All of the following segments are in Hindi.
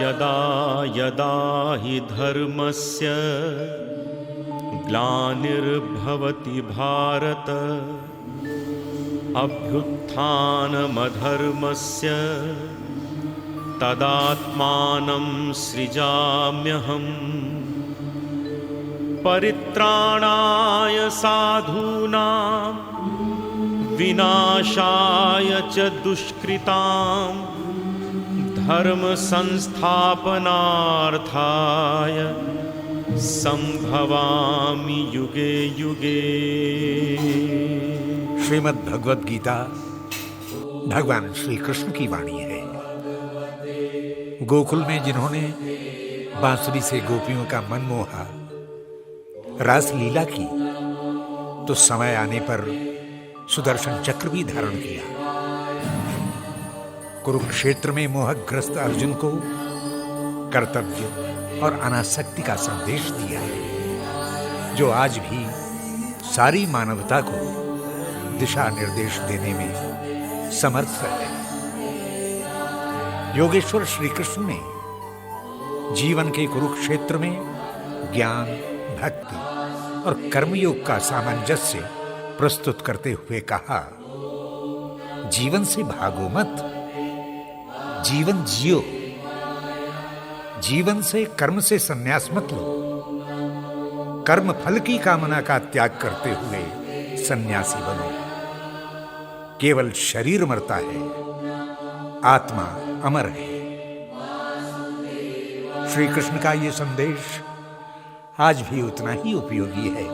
यदा यदा हि धर्मस्य ग्लानिर्भवति भारत अभ्युत्थानमधर्मस्य तदात्मानं सृजाम्यहम् परित्राणाय साधूनां विनाशाय च दुष्कृतां धर्म संस्थापनार्थाय संभवामि युगे युगे। श्रीमद् भगवद गीता भगवान श्री कृष्ण की वाणी है। गोकुल में जिन्होंने बांसुरी से गोपियों का मन मोहा, रास लीला की, तो समय आने पर सुदर्शन चक्र भी धारण किया। कुरुक्षेत्र में मोहग्रस्त अर्जुन को कर्तव्य और अनासक्ति का संदेश दिया है, जो आज भी सारी मानवता को दिशा निर्देश देने में समर्थ है। योगेश्वर श्री कृष्ण ने जीवन के कुरुक्षेत्र में ज्ञान, भक्ति और कर्मयोग का सामंजस्य प्रस्तुत करते हुए कहा, जीवन से भागो मत, जीवन जियो। जीवन से, कर्म से संन्यास मत लो। कर्म फल की कामना का त्याग करते हुए सन्यासी बनो। केवल शरीर मरता है, आत्मा अमर है। श्री कृष्ण का यह संदेश आज भी उतना ही उपयोगी है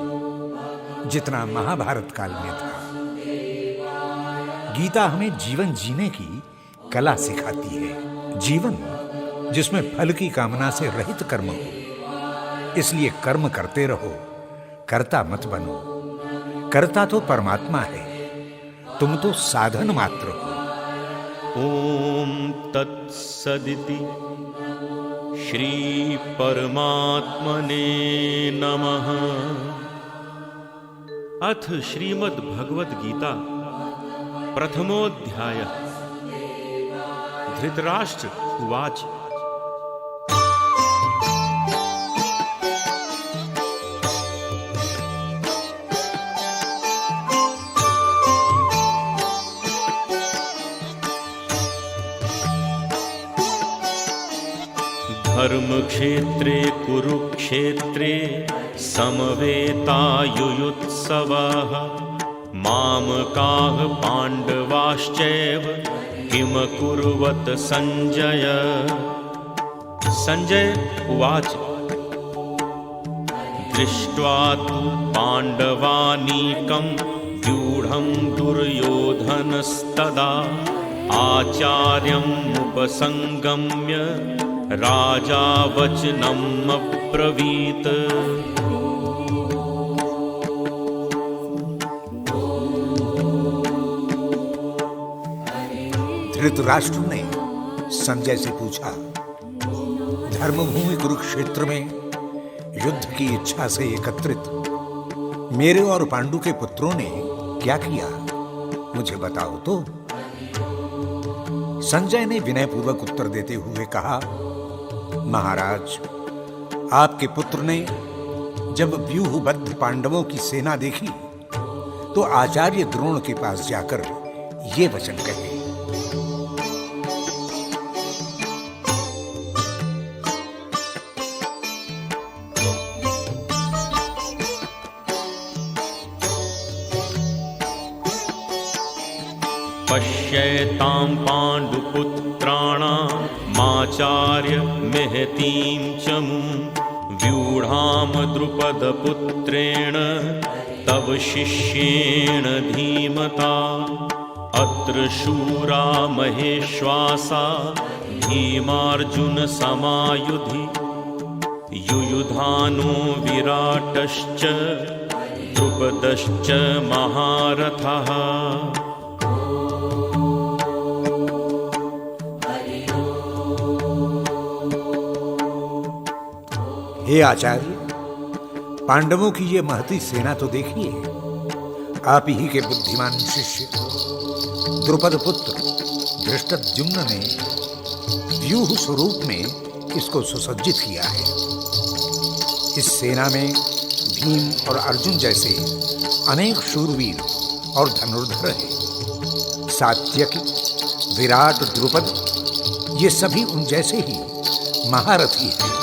जितना महाभारत काल में था। गीता हमें जीवन जीने की कला सिखाती है। जीवन जिसमें फल की कामना से रहित कर्म हो, इसलिए कर्म करते रहो, कर्ता मत बनो। कर्ता तो परमात्मा है, तुम तो साधन मात्र हो। ओम तत्सदिति श्री परमात्मने नमः। अथ श्रीमद् भगवद गीता प्रथमोऽध्यायः। धृतराष्ट्र उवाच। धर्मक्षेत्रे कुरुक्षेत्रे समवेतायुयुत्सवः मामकाः पाण्डवाश्चैव किमकुर्वत संजय। संजय उवाच। दृष्ट्वा तु पाण्डवानीकं व्यूढं दुर्योधनस्तदा आचार्यम् उपसंगम्य राजा वचनम् अब्रवीत्। धृतराष्ट्र ने संजय से पूछा, धर्मभूमि कुरुक्षेत्र में युद्ध की इच्छा से एकत्रित मेरे और पांडु के पुत्रों ने क्या किया, मुझे बताओ तो। संजय ने विनयपूर्वक उत्तर देते हुए कहा, महाराज, आपके पुत्र ने जब व्यूहबद्ध पांडवों की सेना देखी तो आचार्य द्रोण के पास जाकर ये वचन कहे, पश्येतां पाण्डुपुत्राणां माचार्य महतीं चमूं व्यूढां द्रुपदपुत्रेण तव शिष्येण धीमता। अत्र शूरा महेश्वासा भीमार्जुन समायुधि युयुधानो विराटश्च द्रुपदश्च महारथः। हे आचार्य, पांडवों की ये महती सेना तो देखिए। आप ही के बुद्धिमान शिष्य द्रुपद पुत्र धृष्टद्युम्न ने व्यूह स्वरूप में इसको सुसज्जित किया है। इस सेना में भीम और अर्जुन जैसे अनेक शूरवीर और धनुर्धर हैं। सात्यकी, विराट, द्रुपद ये सभी उन जैसे ही महारथी हैं।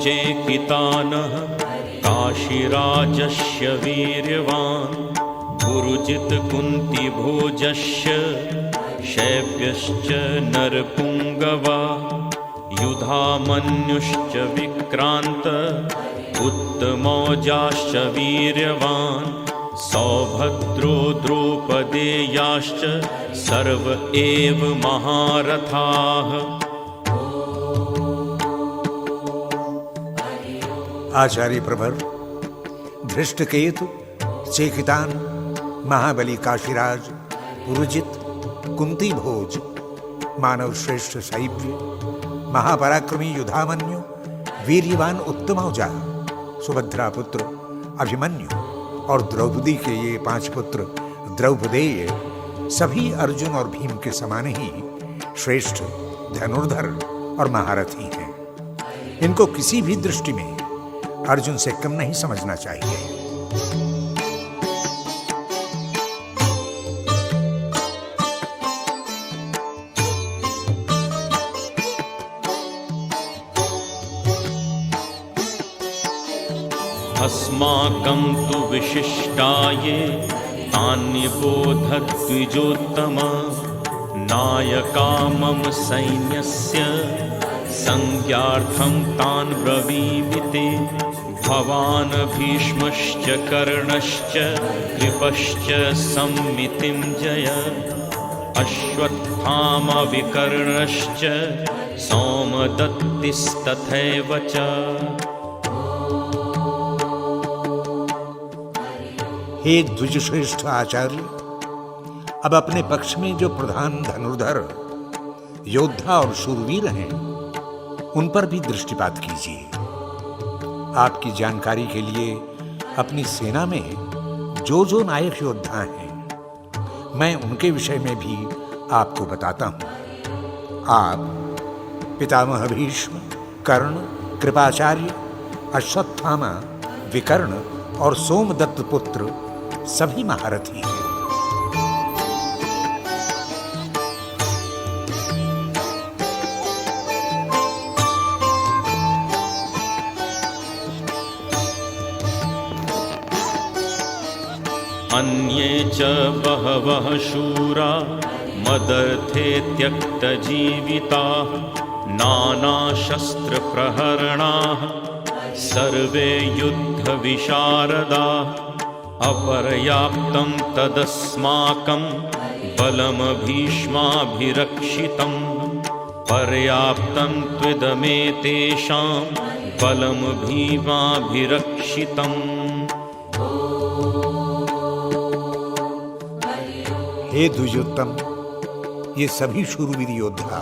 धृष्टकेतुश्चेकितानः काशीराजस्य वीर्यवान् पुरुजितकुन्तिभोजस्य शैब्यश्च नरपुङ्गवा युधामन्युश्च विक्रान्त उत्तमौजाश्च वीर्यवान् सौभद्रो द्रौपदेयाश्च सर्व एव महारथाः। आचार्य प्रवर, धृष्टकेतु, चेकितान, महाबली काशीराज, पुरुजित, कुंती भोज, मानव श्रेष्ठ शैब्य, महापराक्रमी युधामन्यु, वीर्यवान उत्तमौजा, सुभद्रा पुत्र अभिमन्यु और द्रौपदी के ये 5 पुत्र द्रौपदेय सभी अर्जुन और भीम के समान ही श्रेष्ठ, धनुर्धर और महारथी हैं। इनको किसी भी दृष्टि में अर्जुन से कम नहीं समझना चाहिए। अस्माकं तु विशिष्टाये तान्यबोधद्विजोत्तम नायका मम सैन्यस्य संज्ञार्थं तान् ब्रवीमि। भवान् भीष्मश्च कर्णश्च कृपश्च सम्मितिं जय अश्वत्थामा विकर्णश्च सौमदत्तिस्तथैव च। हे द्विजश्रेष्ठ आचार्य, अब अपने पक्ष में जो प्रधान धनुर्धर योद्धा और शूरवीर हैं उन पर भी दृष्टिपात कीजिए। आपकी जानकारी के लिए अपनी सेना में जो नायक योद्धा हैं मैं उनके विषय में भी आपको बताता हूं। आप पितामह भीष्म, कर्ण, कृपाचार्य, अश्वत्थामा, विकर्ण और सोमदत्त पुत्र सभी महारथी हैं। अन्ये च बहवः शूरा मदर्थे त्यक्तजीविताः नानाशस्त्रप्रहरणाः सर्वे युद्धविशारदाः अपर्याप्तं तदस्माकं बलं भीष्माभिरक्षितं पर्याप्तं त्विदमेतेषां बलं भीमाभिरक्षितम्। हे द्विजोत्तम, ये सभी शूरवीर योद्धा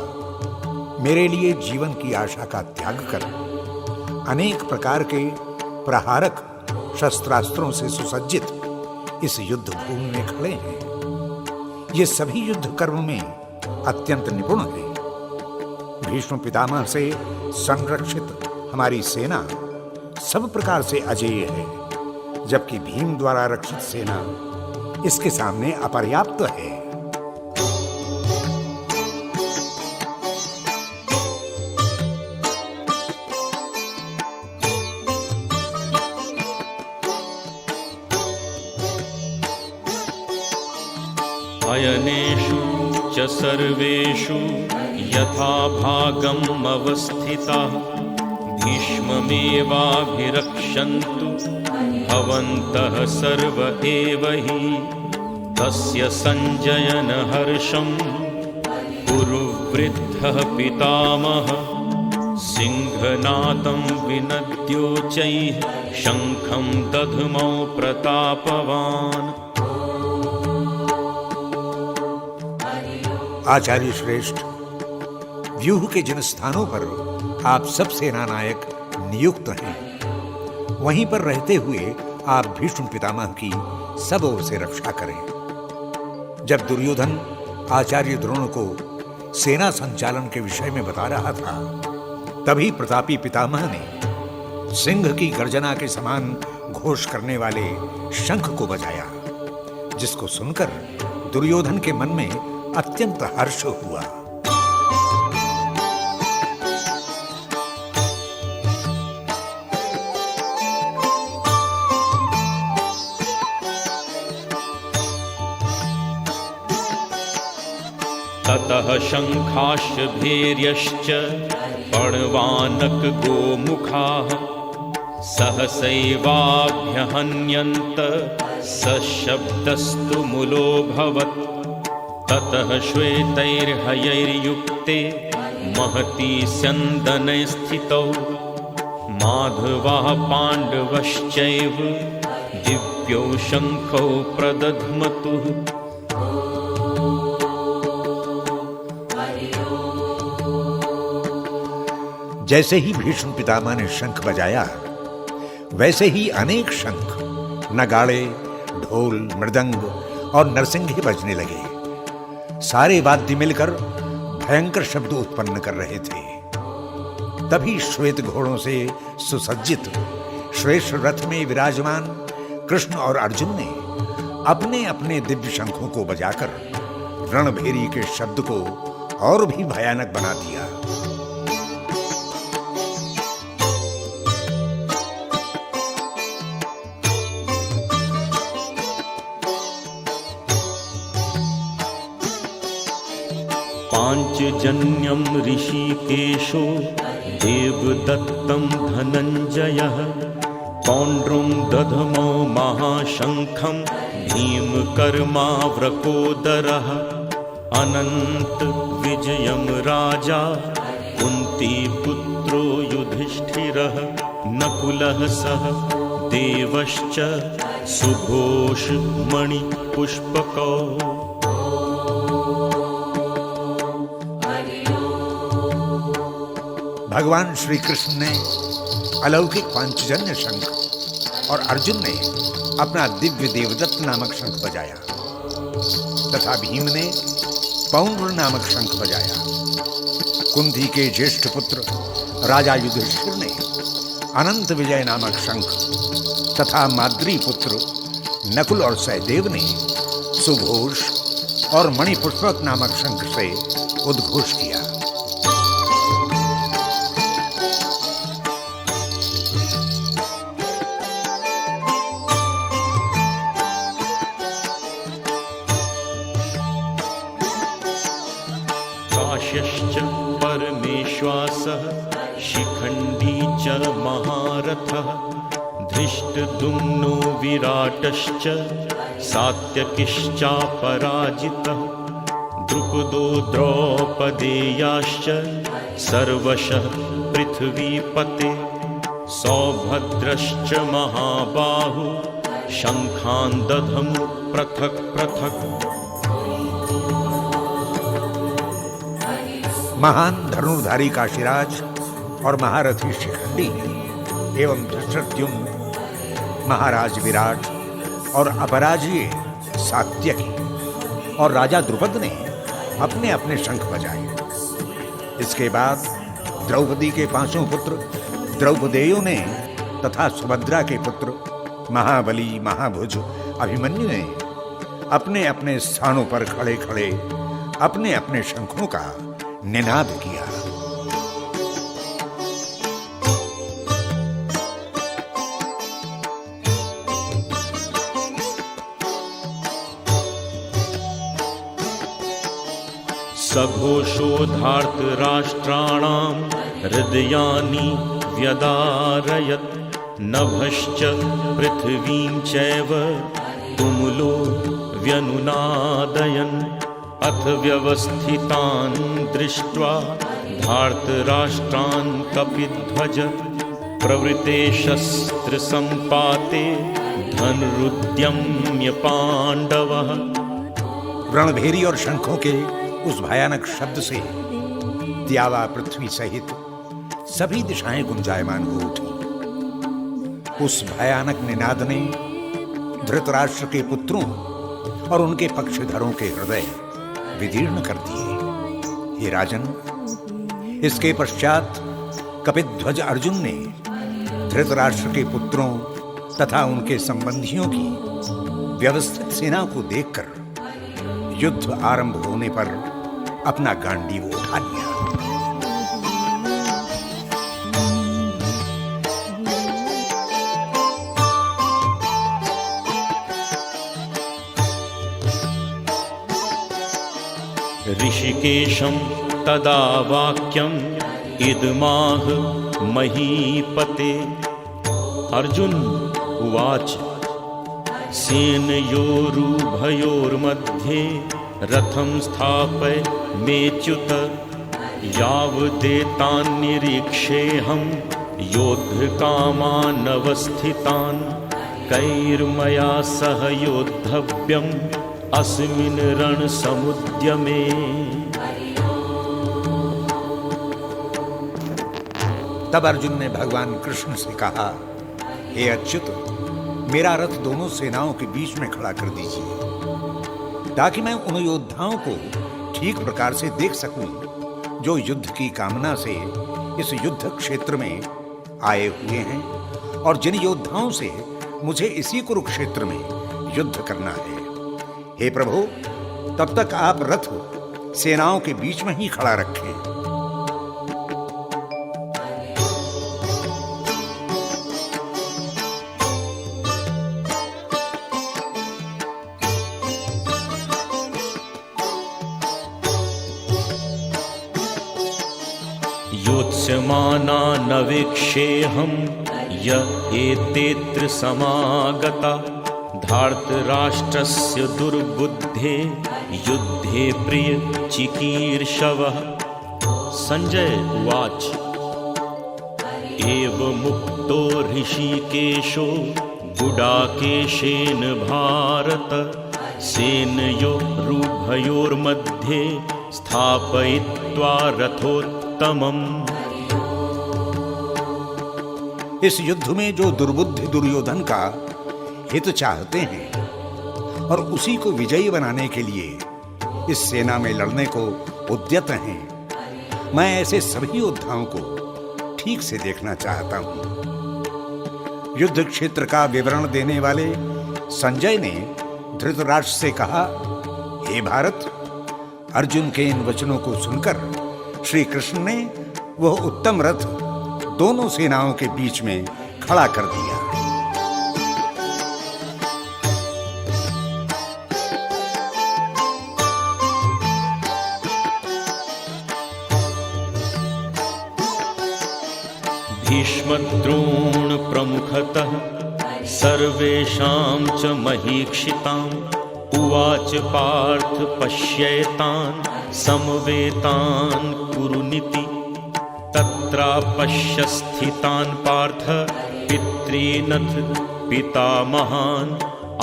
मेरे लिए जीवन की आशा का त्याग कर अनेक प्रकार के प्रहारक शस्त्रास्त्रों से सुसज्जित इस युद्ध भूमि में खड़े हैं। ये सभी युद्ध कर्म में अत्यंत निपुण हैं। भीष्म पितामह से संरक्षित हमारी सेना सब प्रकार से अजेय है, जबकि भीम द्वारा रक्षित सेना इसके सामने अपर्याप्त है। अयनेषु च सर्वेषु यथा भागम् अवस्थिताः भीष्ममेवाभिरक्षन्तु भवन्तः सर्व एव हि। तस्य सञ्जयन हर्षं कुरुवृद्धः पितामहः सिंहनादं विनद्योच्चैः शङ्खं दध्मौ प्रतापवान्। आचार्य श्रेष्ठ, व्यूह के जिन स्थानों पर आप सब सेना नायक नियुक्त हैं, वहीं पर रहते हुए आप भीष्म पितामह की सब ओर से रक्षा करें। जब दुर्योधन आचार्य द्रोण को सेना संचालन के विषय में बता रहा था, तभी प्रतापी पितामह ने सिंह की गर्जना के समान घोष करने वाले शंख को बजाया, जिसको सुनकर दुर्योधन के मन में अत्यंत हर्ष हुआ। ततः शंखाश्च भैर्यश्च पणवानक गोमुखाः सहसैवाभ्यहन्यन्त सशब्दस्तु मुलोऽभवत्। ततः श्वेतैर्हयैर्युक्ते महती स्यन्दने स्थितौ माधवाः पाण्डवश्चैव दिव्यौ शंखौ प्रदध्मतुः। जैसे ही भीष्म पितामह ने शंख बजाया, वैसे ही अनेक शंख, नगाड़े, ढोल, मृदंग और नरसिंघे बजने लगे। सारे वाद्य मिलकर भयंकर शब्द उत्पन्न कर रहे थे। तभी श्वेत घोड़ों से सुसज्जित श्रेष्ठ रथ में विराजमान कृष्ण और अर्जुन ने अपने अपने दिव्य शंखों को बजाकर रणभेरी के शब्द को और भी भयानक बना दिया। पांचजन्यं ऋषिकेशो देवदत्तं धनञ्जयः पौण्ड्रं दधमो महाशंखं भीमकर्माव्रकोदरः अनंत विजयं राजा कुन्तीपुत्रो युधिष्ठिरः नकुलः सह देवश्च सुघोषमणिपुष्पकौ। भगवान श्री कृष्ण ने अलौकिक पांचजन्य शंख और अर्जुन ने अपना दिव्य देवदत्त नामक शंख बजाया तथा भीम ने पौंड्र नामक शंख बजाया। कुंती के ज्येष्ठ पुत्र राजा युधिष्ठिर ने अनंत विजय नामक शंख तथा माद्री पुत्र नकुल और सहदेव ने सुघोष और मणिपुष्पक नामक शंख से उद्घोष किया। काश्यश्च परमेश्वासः शिखण्डी च महारथः धृष्टद्युम्नो विराटश्च सात्यकिश्चापराजितः द्रुपदो द्रौपदेयाश्च सर्वशः पृथ्वीपते सौभद्रश्च महाबाहु शंखान् दधमु पृथक् पृथक्। महान धनुर्धारी काशीराज और महारथी शिखंडी एवं धृष्टद्युम्न, महाराज विराट और अपराजय सात्यकी और राजा द्रुपद ने अपने अपने शंख बजाए। इसके बाद द्रौपदी के पांचों पुत्र द्रौपदेयों ने तथा सुभद्रा के पुत्र महाबली, महाभुज, अभिमन्यु ने अपने अपने स्थानों पर खड़े खड़े अपने अपने शंखों का निनाद किया। सघोषोधार्तराष्ट्राणां हृदयानि व्यदारयत् नभश्च पृथ्वीं चैव तुमुलो व्यनुनादयन् अथ व्यवस्थितान् दृष्ट्वा धार्तराष्ट्रान् कपिध्वज प्रवृते शस्त्रसम्पाते धनुरुद्यम्य पाण्डवः। रणभेरी और शंखों के उस भयानक शब्द से द्यावा पृथ्वी सहित सभी दिशाएं गुंजायमान हो उठी। उस भयानक निनाद ने धृतराष्ट्र के पुत्रों और उनके पक्षधरों के हृदय विदीर्ण कर दिए। हे राजन, इसके पश्चात कपिध्वज अर्जुन ने धृतराष्ट्र के पुत्रों तथा उनके संबंधियों की व्यवस्थित सेना को देखकर युद्ध आरंभ होने पर अपना गांडीव उठा लिया। ऋषिकेशं तदा वाक्यम् इदमाह महीपते। अर्जुन उवाच सेनयोरुभयोर्मध्ये रथं स्थापय मेच्युत यावदेतान्निरीक्षेऽहं योद्धकामानवस्थितान् कैर्मया सह योद्धव्यम् अस्मिन् रणसमुद्यमे। तब अर्जुन ने भगवान कृष्ण से कहा, हे अच्युत, मेरा रथ दोनों सेनाओं के बीच में खड़ा कर दीजिए, ताकि मैं उन योद्धाओं को ठीक प्रकार से देख सकूं जो युद्ध की कामना से इस युद्ध क्षेत्र में आए हुए हैं और जिन योद्धाओं से मुझे इसी कुरुक्षेत्र में युद्ध करना है। हे प्रभु, तब तक आप रथ सेनाओं के बीच में ही खड़ा रखें। योत्स्यमाना नवीक्षेऽहं य एतेऽत्र समागता धार्तराष्ट्रस्य दुर्बुद्धे युद्धे प्रिय चिकीर्षवः। संजय उवाच एवमुक्तो ऋषिकेशो गुडाकेशेन भारत सेनयोरुभयोर्मध्ये स्थापयित्वा रथोत्तमम्। इस युद्ध में जो दुर्बुद्धि दुर्योधन का हित चाहते हैं और उसी को विजयी बनाने के लिए इस सेना में लड़ने को उद्यत हैं, मैं ऐसे सभी योद्धाओं को ठीक से देखना चाहता हूं। युद्ध क्षेत्र का विवरण देने वाले संजय ने धृतराष्ट्र से कहा, हे भारत, अर्जुन के इन वचनों को सुनकर श्री कृष्ण ने वह उत्तम रथ दोनों सेनाओं के बीच में खड़ा कर दिया। भीष्मद्रोण प्रमुखतः सर्वेषां च महीक्षिताम् उवाच पार्थ पश्येतान् समवेतान् कुरुनिति। तत्रापश्य स्थितान् पार्थ पितॄनथ पितामहान्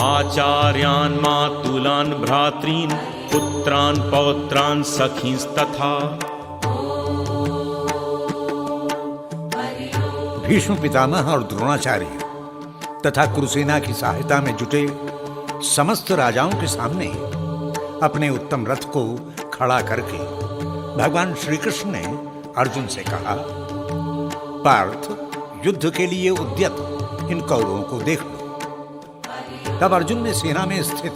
आचार्यान् मातुलान् भ्रातॄन् पुत्रान् पौत्रान् सखींस्तथा। भीष्म पितामह और द्रोणाचार्य तथा कुरुसेना की सहायता में जुटे समस्त राजाओं के सामने अपने उत्तम रथ को खड़ा करके भगवान श्री कृष्ण ने अर्जुन से कहा, पार्थ, युद्ध के लिए उद्यत इन कौरवों को देख लो। तब अर्जुन ने सेना में स्थित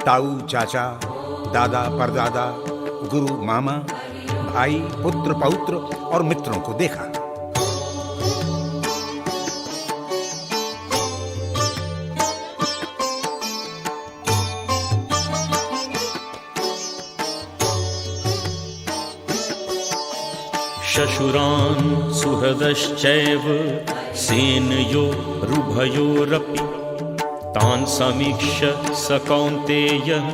ताऊ, चाचा, दादा, परदादा, गुरु, मामा, भाई, पुत्र, पौत्र और मित्रों को देखा। शशुरान् सुहृदश्चैव सेनयोरुभयोरपि तान् समीक्ष्य स कौन्तेयः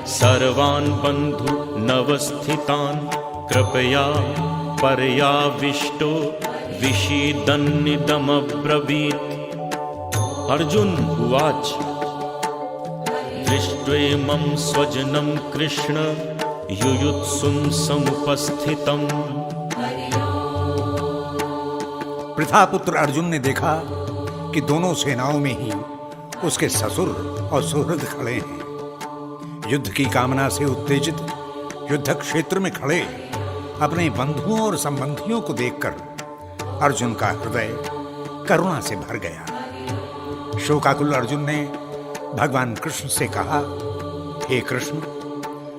सर्वान् बन्धुनवस्थितान् कृपया पर्याविष्टो विषीदन्निदमब्रवीत्। अर्जुन उवाच दृष्ट्वेमं स्वजनं कृष्ण युयुत्सुं समुपस्थितम्। प्रथापुत्र अर्जुन ने देखा कि दोनों सेनाओं में ही उसके ससुर और सुहृद खड़े हैं। युद्ध की कामना से उत्तेजित युद्ध क्षेत्र में खड़े अपने बंधुओं और संबंधियों को देखकर अर्जुन का हृदय करुणा से भर गया। शोकाकुल अर्जुन ने भगवान कृष्ण से कहा, हे कृष्ण,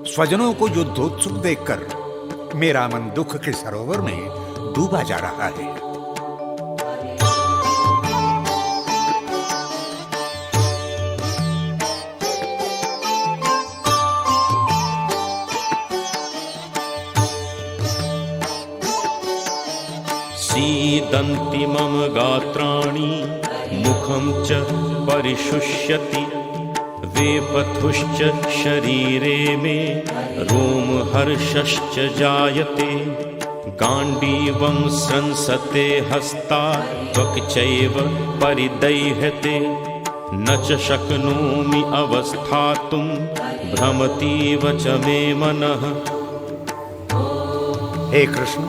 स्वजनों को युद्धोत्सुक देखकर मेरा मन दुख के सरोवर में डूबा जा रहा है। सीदन्ति मम गात्राणि मुखं च परिशुष्यति वेपथुश्च शरीरे मे रोमहर्षश्च जायते गाण्डीवं स्रंसते हस्तात् त्वक् चैव परिदह्यते न च शक्नोमि अवस्थातुं भ्रमतीव च मे मनः। हे कृष्ण,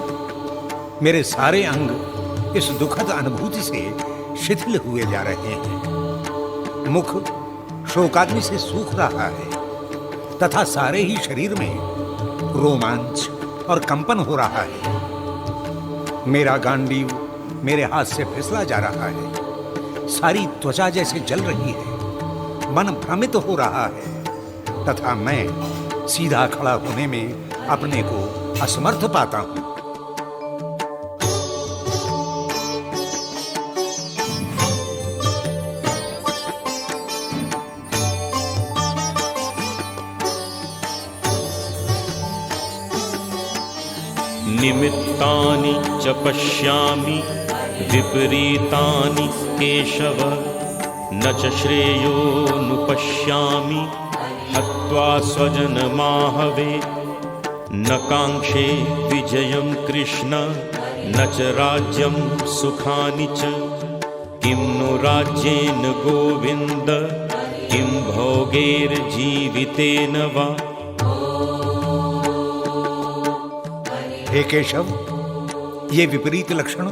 मेरे सारे अंग इस दुखद अनुभूति से शिथिल हुए जा रहे हैं। मुख शोकाग्नि से सूख रहा है तथा सारे ही शरीर में रोमांच और कंपन हो रहा है। मेरा गांडीव मेरे हाथ से फिसला जा रहा है। सारी त्वचा जैसे जल रही है। मन भ्रमित हो रहा है तथा मैं सीधा खड़ा होने में अपने को असमर्थ पाता हूं। निमित्तानि च पश्यामि विपरीतानि केशव न च श्रेयोनुपश्यामि हत्वा स्वजनमाहवे न काङ्क्षे विजयं कृष्ण न च राज्यं सुखानि च किं नु राज्येन गोविन्द किं भोगैर्जीवितेन वा। हे केशव, ये विपरीत लक्षण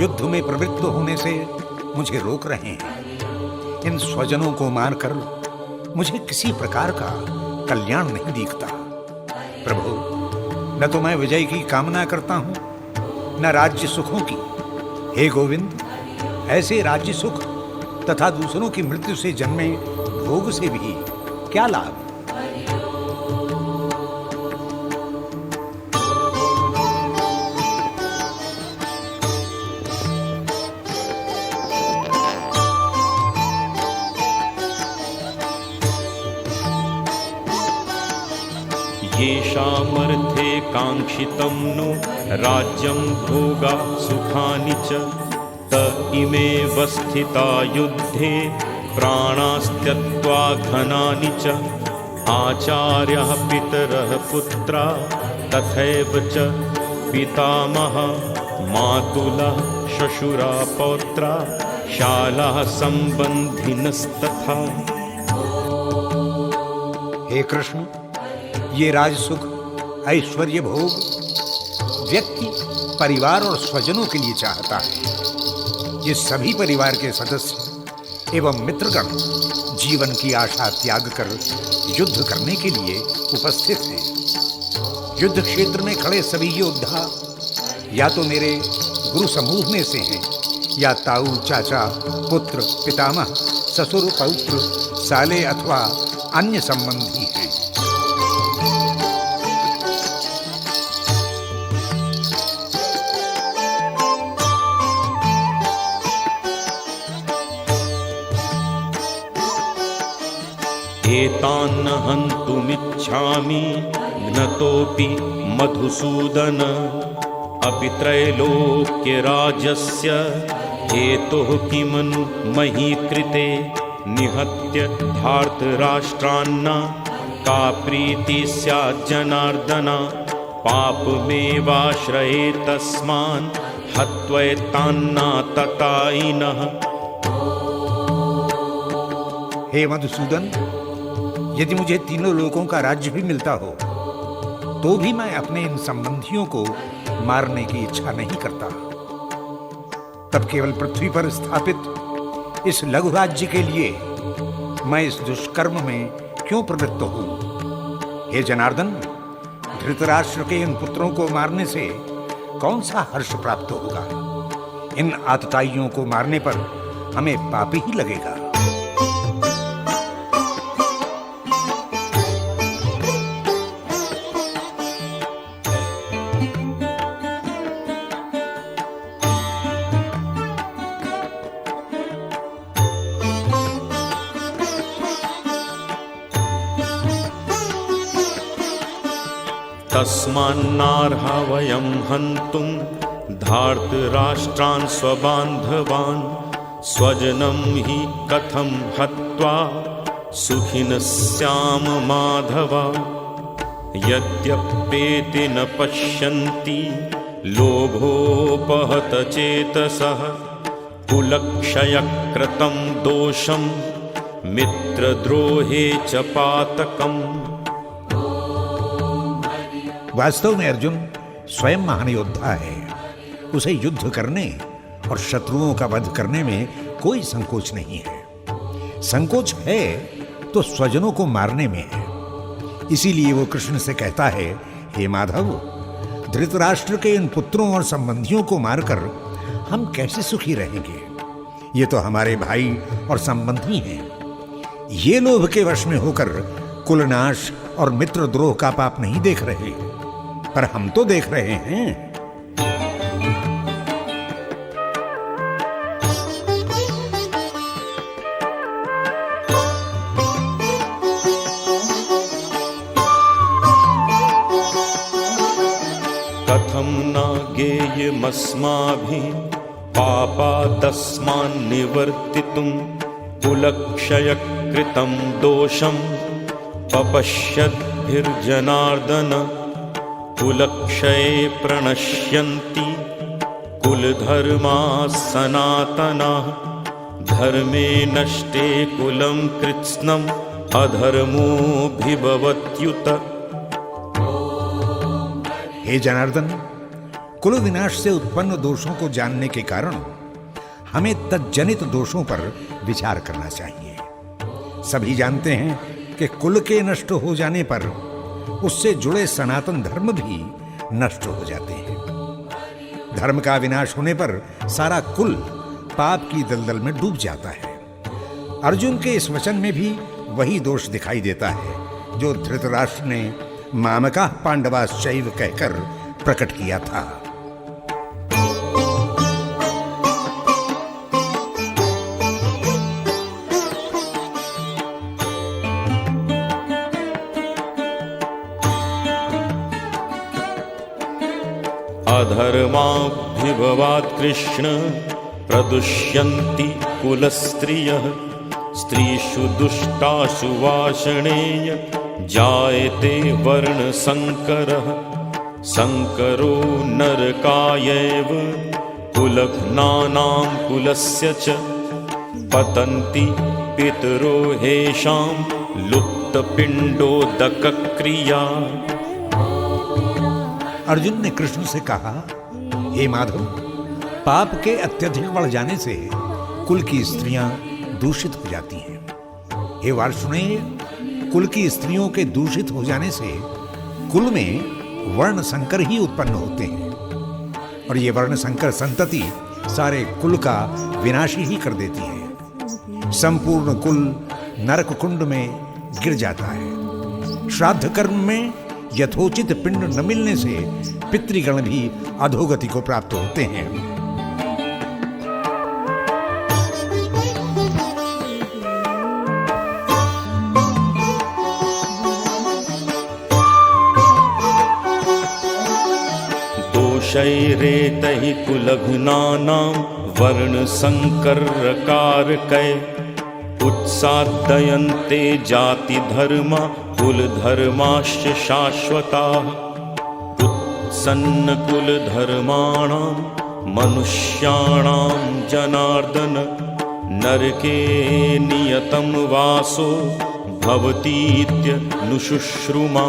युद्ध में प्रवृत्त होने से मुझे रोक रहे हैं। इन स्वजनों को मारकर मुझे किसी प्रकार का कल्याण नहीं दिखता। प्रभु, न तो मैं विजय की कामना करता हूं न राज्य सुखों की। हे गोविंद, ऐसे राज्य सुख तथा दूसरों की मृत्यु से जन्मे भोग से भी क्या लाभ। येषामर्थे काङ्क्षितं नु राज्यं भोगा सुखानि च त इमेव स्थिता युद्धे प्राणास्त्यक्त्वा घनानि च आचार्यः पितरः पुत्रा तथैव च पितामहः मातुलः श्वशुरा पौत्रा शालाः सम्बन्धिनस्तथा। हे कृष्ण, ये राजसुख, ऐश्वर्य भोग व्यक्ति परिवार और स्वजनों के लिए चाहता है। ये सभी परिवार के सदस्य एवं मित्रगण जीवन की आशा त्याग कर युद्ध करने के लिए उपस्थित हैं। युद्ध क्षेत्र में खड़े सभी योद्धा या तो मेरे गुरु समूह में से हैं या ताऊ, चाचा, पुत्र, पितामह, ससुर, पौत्र, साले अथवा अन्य संबंधी हैं। एतान्न हन्तुमिच्छामि घ्नतोऽपि मधुसूदन अपि त्रैलोक्यराजस्य हेतुः किमनु मही कृते निहत्य धार्तराष्ट्रान्न का प्रीति स्यात् जनार्दन पापमेवाश्रये तस्मान् हत्वैतान्ना ततायिनः। हे मधुसूदन, यदि मुझे तीनों लोकों का राज्य भी मिलता हो तो भी मैं अपने इन संबंधियों को मारने की इच्छा नहीं करता। तब केवल पृथ्वी पर स्थापित इस लघु राज्य के लिए मैं इस दुष्कर्म में क्यों प्रवृत्त हूं? हे जनार्दन, धृतराष्ट्र के इन पुत्रों को मारने से कौन सा हर्ष प्राप्त होगा? इन आतताइयों को मारने पर हमें पाप ही लगेगा। तस्मान्नार्हा वयं हन्तुं धार्तराष्ट्रान् स्वबान्धवान् स्वजनं हि कथं हत्वा सुखिनः स्याम माधव। यद्यप्येते न पश्यन्ति लोभोपहत चेतसः कुलक्षयकृतं दोषं मित्रद्रोहे च पातकम्। वास्तव में अर्जुन स्वयं महान योद्धा है। उसे युद्ध करने और शत्रुओं का वध करने में कोई संकोच नहीं है। संकोच है तो स्वजनों को मारने में है। इसीलिए वो कृष्ण से कहता है, हे माधव, धृतराष्ट्र के इन पुत्रों और संबंधियों को मारकर हम कैसे सुखी रहेंगे? ये तो हमारे भाई और संबंधी हैं। ये लोभ के वश में होकर कुलनाश और मित्रद्रोह का पाप नहीं देख रहे, पर हम तो देख रहे हैं। कथं न गेयमस्माभिः पापादस्मान् निवर्तितुं कुलक्षयकृतं दोषं पपश्यद्भिर्जनार्दन। कुलक्षये प्रणश्यन्ति कुलधर्माः सनातनाः। धर्मे नष्टे कुलं कृत्स्नम् अधर्मोऽभिभवत्युत। हे जनार्दन, कुल विनाश से उत्पन्न दोषों को जानने के कारण हमें तज्जनित दोषों पर विचार करना चाहिए। सभी जानते हैं कि कुल के नष्ट हो जाने पर उससे जुड़े सनातन धर्म भी नष्ट हो जाते हैं। धर्म का विनाश होने पर सारा कुल पाप की दलदल में डूब जाता है। अर्जुन के इस वचन में भी वही दोष दिखाई देता है जो धृतराष्ट्र ने मामका पांडवाश्चैव कहकर प्रकट किया था। अधर्माभिभवात् कृष्ण प्रदुष्यन्ति कुलस्त्रियः। स्त्रीषु दुष्टासु वाषणेय जायते वर्णसंकरः। संकरो नरकायैव कुलघ्नानां कुलस्य च पतन्ति पितरो हेषां लुप्तपिण्डोदकक्रिया। अर्जुन ने कृष्ण से कहा, हे माधव, पाप के अत्यधिक बढ़ जाने से कुल की स्त्रियां दूषित हो जाती हैं। हे वार्ष्णेय, कुल की स्त्रियों के दूषित हो जाने से कुल में वर्ण संकर ही उत्पन्न होते हैं और ये वर्ण संकर संतति सारे कुल का विनाश ही कर देती है। संपूर्ण कुल नरक कुंड में गिर जाता है। श्राद्ध कर्म में यथोचित पिंड न मिलने से पितृगण भी अधोगति को प्राप्त होते हैं। दोषैरेतैः कुलघ्नानां वर्णसंकरकारकै उत्सादयन्ते जातिधर्मा कुलधर्माश्च शाश्वताः। उत्सन्नकुलधर्माणां मनुष्याणां जनार्दन नरके नियतं वासो भवतीत्यनुशुश्रुमा।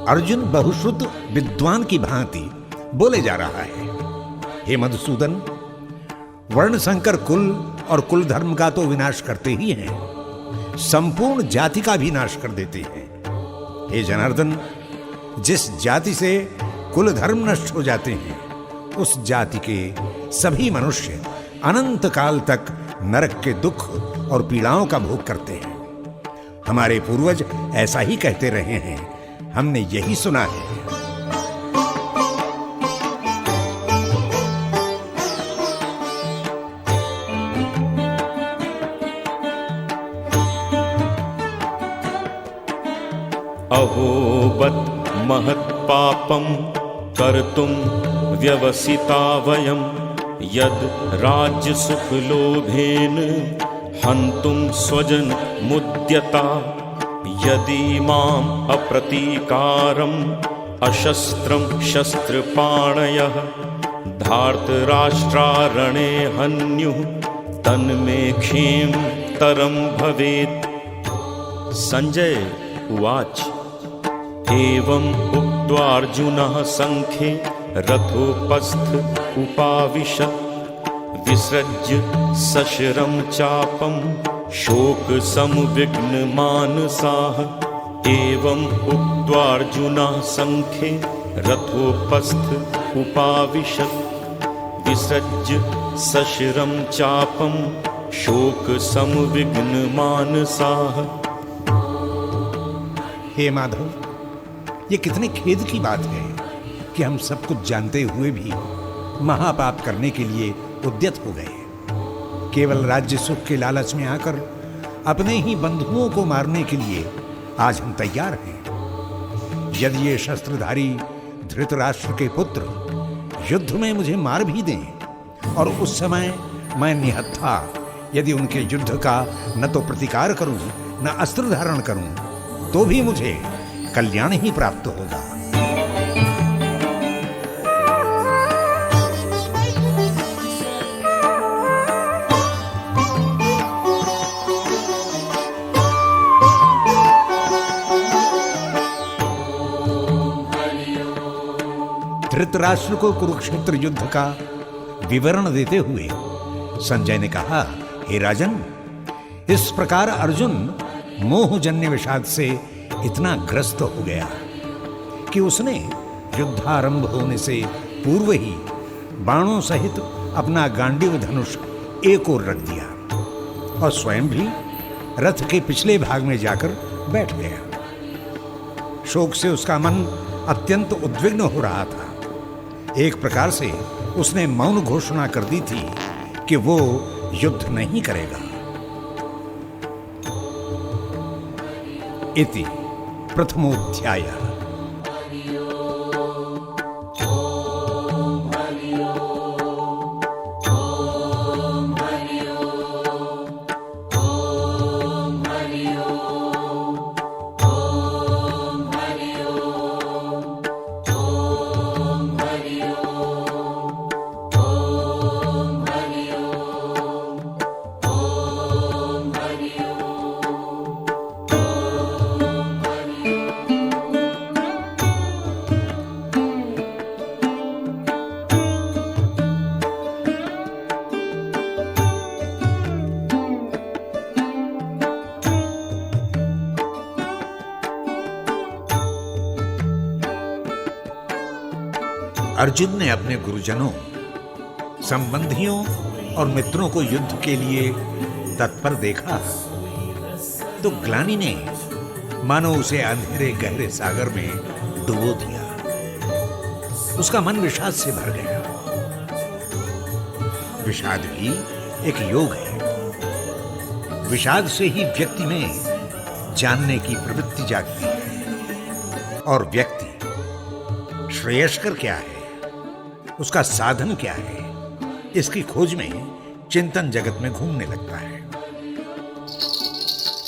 अर्जुन बहुश्रुत विद्वान की भांति बोले जा रहा है, हे मधुसूदन, वर्ण संकर कुल और कुल धर्म का तो विनाश करते ही हैं, संपूर्ण जाति का भी नाश कर देते हैं। हे जनार्दन, जिस जाति से कुल धर्म नष्ट हो जाते हैं, उस जाति के सभी मनुष्य अनंत काल तक नरक के दुख और पीड़ाओं का भोग करते हैं। हमारे पूर्वज ऐसा ही कहते रहे हैं, हमने यही सुना है। अहोबत महत् पापम कर्तुम व्यवसिता वयम यद राज्य सुख लोभेन हंतुम स्वजन मुद्यता यदि माम अप्रतीकारम अशस्त्रम शस्त्रपाणयः धार्तराष्ट्रारणे हन्युः तन्मे क्षीम तरम भवेत्। संजय उवाच एवं उक्त्वार्जुनः संख्ये रथोपस्थ उपाविशत् विसृज्य सशरं चापं शोक संविघ्न मानसाः। एवं उक्त्वार्जुनः संख्ये रथोपस्थ उपाविशत् विसृज्य सशरं चापं शोक संविघ्न मानसाः। हे माधव, ये कितने खेद की बात है कि हम सब कुछ जानते हुए भी महापाप करने के लिए उद्यत हो गए। केवल राज्य सुख के लालच में आकर अपने ही बंधुओं को मारने के लिए आज हम तैयार हैं। यदि ये शस्त्रधारी धृतराष्ट्र के पुत्र युद्ध में मुझे मार भी दें और उस समय मैं निहत्था यदि उनके युद्ध का न तो प्रतिकार करूं न अस्त्र धारण करूं, तो भी मुझे कल्याण ही प्राप्त होगा। धृतराष्ट्र को कुरुक्षेत्र युद्ध का विवरण देते हुए संजय ने कहा, हे राजन, इस प्रकार अर्जुन मोहजन्य विषाद से इतना ग्रस्त हो गया कि उसने युद्धारंभ होने से पूर्व ही बाणों सहित अपना गांडीव धनुष एक ओर रख दिया और स्वयं भी रथ के पिछले भाग में जाकर बैठ गया। शोक से उसका मन अत्यंत उद्विग्न हो रहा था। एक प्रकार से उसने मौन घोषणा कर दी थी कि वो युद्ध नहीं करेगा। इति प्रथमोध्यायः। अर्जुन ने अपने गुरुजनों, संबंधियों और मित्रों को युद्ध के लिए तत्पर देखा तो ग्लानि ने मानो उसे अंधेरे गहरे सागर में डुबो दिया। उसका मन विषाद से भर गया। विषाद भी एक योग है। विषाद से ही व्यक्ति में जानने की प्रवृत्ति जागती है और व्यक्ति श्रेयस्कर क्या है, उसका साधन क्या है, इसकी खोज में चिंतन जगत में घूमने लगता है।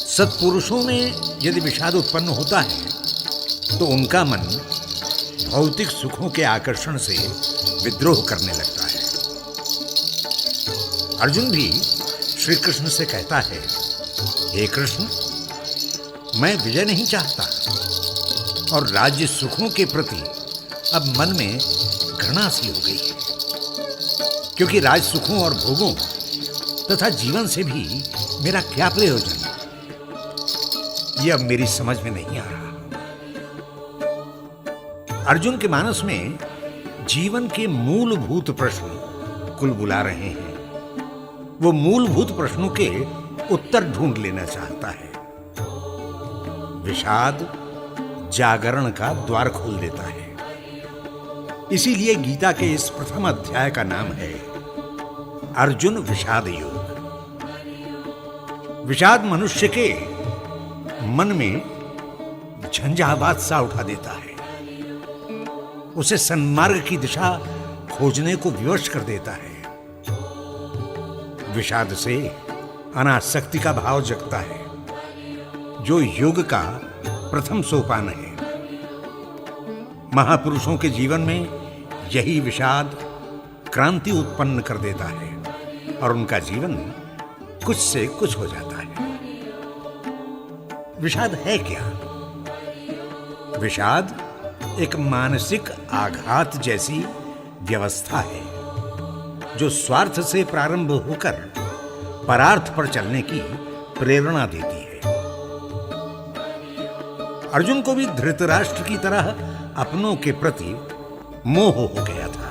सत्पुरुषों में यदि विषाद उत्पन्न होता है तो उनका मन भौतिक सुखों के आकर्षण से विद्रोह करने लगता है। अर्जुन भी श्री कृष्ण से कहता है, हे कृष्ण, मैं विजय नहीं चाहता, और राज्य सुखों के प्रति अब मन में घृणा सी हो गई है, क्योंकि राज सुखों और भोगों तथा जीवन से भी मेरा क्या प्रयोजन, यह अब मेरी समझ में नहीं आ रहा। अर्जुन के मानस में जीवन के मूलभूत प्रश्न कुलबुला रहे हैं। वो मूलभूत प्रश्नों के उत्तर ढूंढ लेना चाहता है। विषाद जागरण का द्वार खोल देता है। इसीलिए गीता के इस प्रथम अध्याय का नाम है अर्जुन विषाद योग। विषाद मनुष्य के मन में झंझावात सा उठा देता है, उसे सन्मार्ग की दिशा खोजने को विवश कर देता है। विषाद से अनासक्ति का भाव जगता है, जो योग का प्रथम सोपान है। महापुरुषों के जीवन में यही विषाद क्रांति उत्पन्न कर देता है और उनका जीवन कुछ से कुछ हो जाता है। विषाद है क्या? विषाद एक मानसिक आघात जैसी व्यवस्था है, जो स्वार्थ से प्रारंभ होकर परार्थ पर चलने की प्रेरणा देती है। अर्जुन को भी धृतराष्ट्र की तरह अपनों के प्रति मोह हो गया था,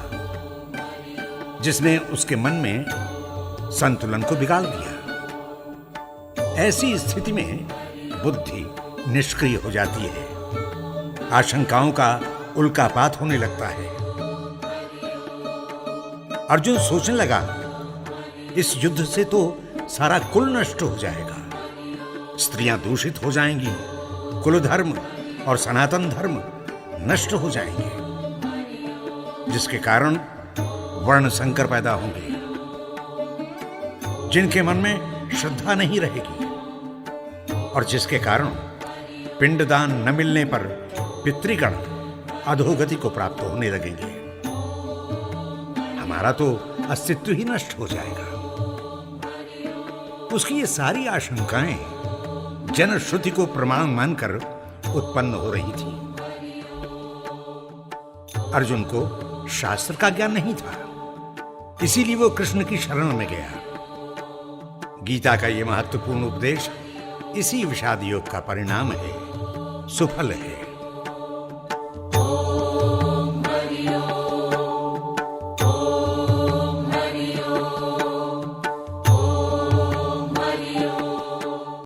जिसने उसके मन में संतुलन को बिगाड़ दिया। ऐसी स्थिति में बुद्धि निष्क्रिय हो जाती है, आशंकाओं का उल्कापात होने लगता है। अर्जुन सोचने लगा, इस युद्ध से तो सारा कुल नष्ट हो जाएगा, स्त्रियां दूषित हो जाएंगी, कुल धर्म और सनातन धर्म नष्ट हो जाएंगे, जिसके कारण वर्ण संकर पैदा होंगे, जिनके मन में श्रद्धा नहीं रहेगी और जिसके कारण पिंडदान न मिलने पर पितृगण अधोगति को प्राप्त होने लगेंगे। हमारा तो अस्तित्व ही नष्ट हो जाएगा। उसकी ये सारी आशंकाएं जनश्रुति को प्रमाण मानकर उत्पन्न हो रही थी। अर्जुन को शास्त्र का ज्ञान नहीं था, इसीलिए वो कृष्ण की शरण में गया। गीता का यह महत्वपूर्ण उपदेश इसी विषाद योग का परिणाम है, सुफल है।